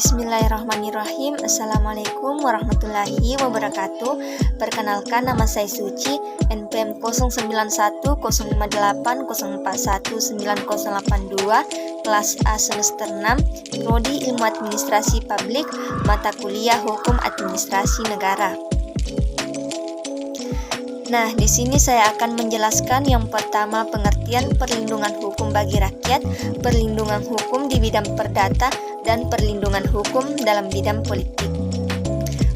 Bismillahirrahmanirrahim. Assalamualaikum warahmatullahi wabarakatuh. Perkenalkan, nama saya Suci, NPM 09110410819082, kelas A semester 6, Prodi Ilmu Administrasi Publik, mata kuliah Hukum Administrasi Negara. Nah, di sini saya akan menjelaskan yang pertama, pengertian perlindungan hukum bagi rakyat, perlindungan hukum di bidang perdata, dan perlindungan hukum dalam bidang politik.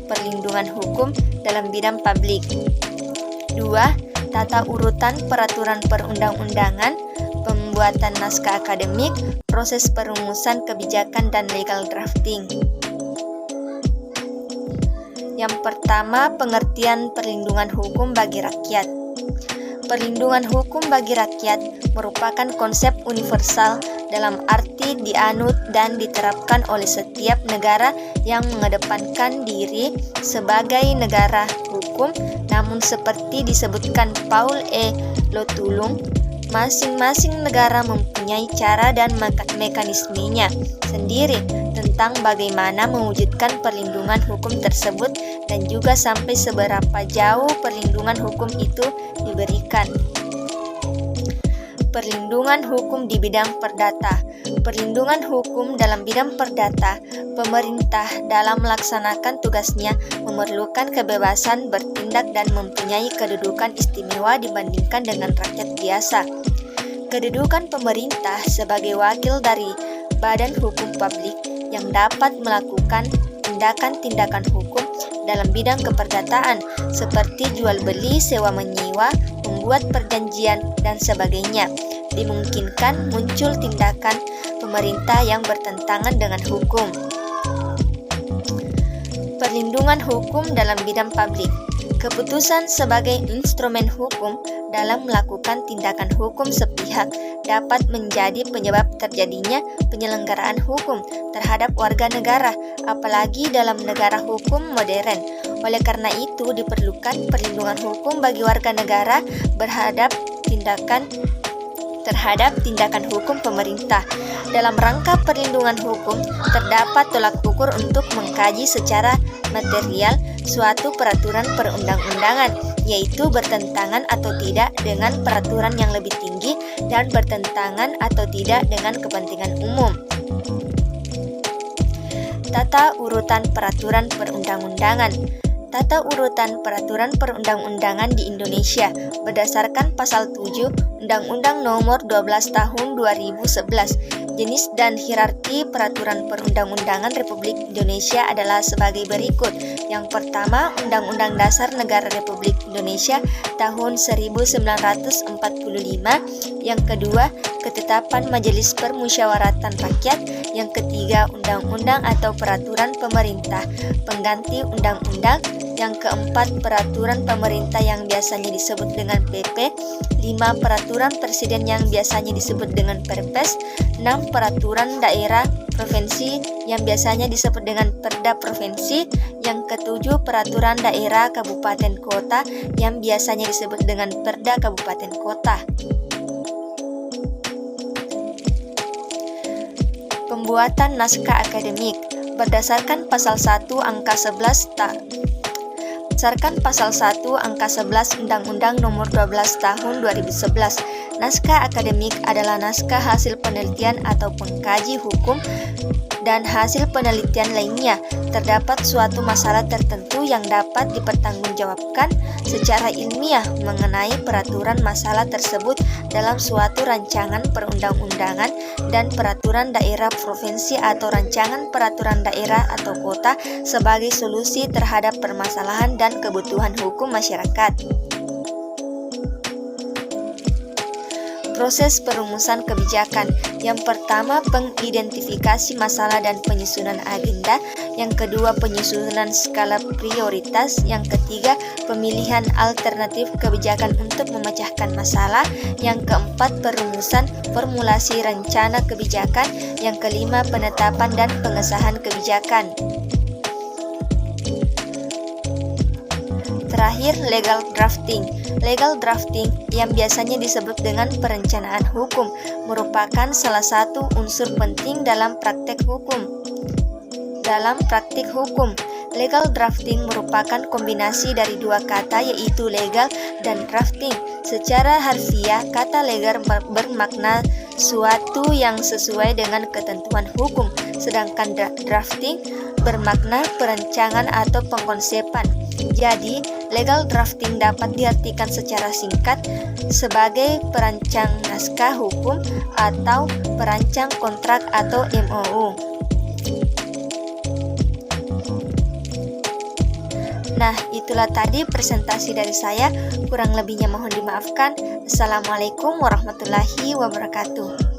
Perlindungan hukum dalam bidang publik. 2. Tata urutan peraturan perundang-undangan, pembuatan naskah akademik, proses perumusan kebijakan dan legal drafting. Yang pertama, pengertian perlindungan hukum bagi rakyat. Perlindungan hukum bagi rakyat merupakan konsep universal dalam arti dianut dan diterapkan oleh setiap negara yang mengedepankan diri sebagai negara hukum. Namun seperti disebutkan Paul E. Lotulung, masing-masing negara mempunyai cara dan mekanismenya sendiri tentang bagaimana mewujudkan perlindungan hukum tersebut dan juga sampai seberapa jauh perlindungan hukum itu diberikan. Perlindungan hukum di bidang perdata. Perlindungan hukum dalam bidang perdata, pemerintah dalam melaksanakan tugasnya memerlukan kebebasan bertindak dan mempunyai kedudukan istimewa dibandingkan dengan rakyat biasa. Kedudukan pemerintah sebagai wakil dari badan hukum publik yang dapat melakukan tindakan-tindakan hukum dalam bidang keperdataan seperti jual beli, sewa menyewa, membuat perjanjian, dan sebagainya, dimungkinkan muncul tindakan pemerintah yang bertentangan dengan hukum. Perlindungan hukum dalam bidang publik. Keputusan sebagai instrumen hukum dalam melakukan tindakan hukum sepihak dapat menjadi penyebab terjadinya penyelenggaraan hukum terhadap warga negara, apalagi dalam negara hukum modern. Oleh karena itu, diperlukan perlindungan hukum bagi warga negara terhadap tindakan hukum pemerintah. Dalam rangka perlindungan hukum, terdapat tolak ukur untuk mengkaji secara material suatu peraturan perundang-undangan, yaitu bertentangan atau tidak dengan peraturan yang lebih tinggi dan bertentangan atau tidak dengan kepentingan umum. Tata urutan peraturan perundang-undangan. Tata urutan peraturan perundang-undangan di Indonesia berdasarkan pasal 7 Undang-Undang Nomor 12 Tahun 2011. Jenis dan hierarki peraturan perundang-undangan Republik Indonesia adalah sebagai berikut. Yang pertama, Undang-Undang Dasar Negara Republik Indonesia tahun 1945. Yang kedua, Ketetapan Majelis Permusyawaratan Rakyat. Yang ketiga, Undang-Undang atau Peraturan Pemerintah pengganti Undang-Undang. Yang keempat, peraturan pemerintah yang biasanya disebut dengan PP. 5. Peraturan presiden yang biasanya disebut dengan Perpres. 6. Peraturan daerah provinsi yang biasanya disebut dengan Perda provinsi. Yang ketujuh, peraturan daerah kabupaten kota yang biasanya disebut dengan Perda kabupaten kota. Pembuatan naskah akademik berdasarkan pasal 1 angka 11 Berdasarkan pasal 1 angka 11 Undang-Undang Nomor 12 Tahun 2011, naskah akademik adalah naskah hasil penelitian atau pengkaji hukum dan hasil penelitian lainnya. Terdapat suatu masalah tertentu yang dapat dipertanggungjawabkan secara ilmiah mengenai peraturan masalah tersebut dalam suatu rancangan perundang-undangan dan peraturan daerah provinsi atau rancangan peraturan daerah atau kota sebagai solusi terhadap permasalahan dan kebutuhan hukum masyarakat. Proses perumusan kebijakan. Yang pertama, pengidentifikasi masalah dan penyusunan agenda. Yang kedua, penyusunan skala prioritas. Yang ketiga, pemilihan alternatif kebijakan untuk memecahkan masalah. Yang keempat, perumusan formulasi rencana kebijakan. Yang kelima, penetapan dan pengesahan kebijakan. Terakhir, legal drafting. Legal drafting yang biasanya disebut dengan perencanaan hukum merupakan salah satu unsur penting dalam praktek hukum. dalam praktik hukum. Legal drafting merupakan kombinasi dari dua kata, yaitu legal dan drafting. Secara harfiah, kata legal bermakna suatu yang sesuai dengan ketentuan hukum, sedangkan drafting bermakna perancangan atau pengkonsepan. Jadi, legal drafting dapat diartikan secara singkat sebagai perancang naskah hukum atau perancang kontrak atau MOU. Nah, itulah tadi presentasi dari saya. Kurang lebihnya mohon dimaafkan. Assalamualaikum warahmatullahi wabarakatuh.